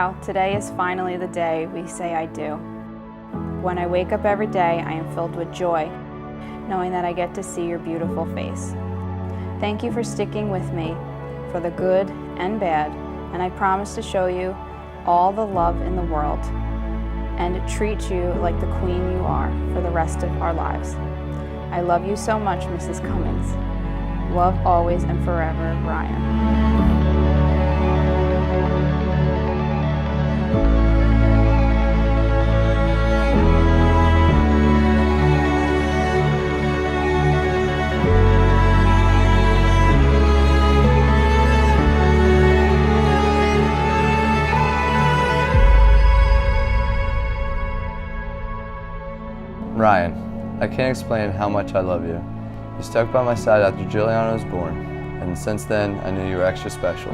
Wow, today is finally the day we say I do. When I wake up every day, I am filled with joy, knowing that I get to see your beautiful face. Thank you for sticking with me for the good and bad, and I promise to show you all the love in the world and treat you like the queen you are for the rest of our lives. I love you so much, Mrs. Cummins. Love always and forever, Ryan. Ryan, I can't explain how much I love you. You stuck by my side after Juliana was born, and since then I knew you were extra special.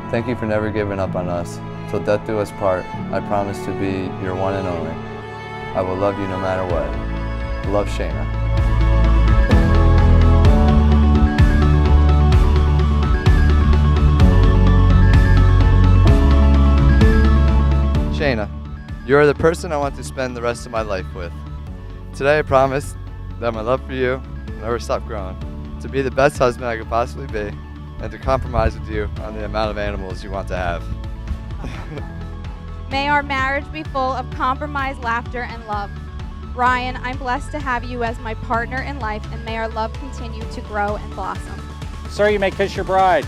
Thank you for never giving up on us. Till death do us part, I promise to be your one and only. I will love you no matter what. Love, Shana. Shana, you are the person I want to spend the rest of my life with. Today I promise that my love for you will never stop growing, to be the best husband I could possibly be, and to compromise with you on the amount of animals you want to have. May our marriage be full of compromise, laughter, and love. Ryan, I'm blessed to have you as my partner in life, and may our love continue to grow and blossom. Sir, you may kiss your bride.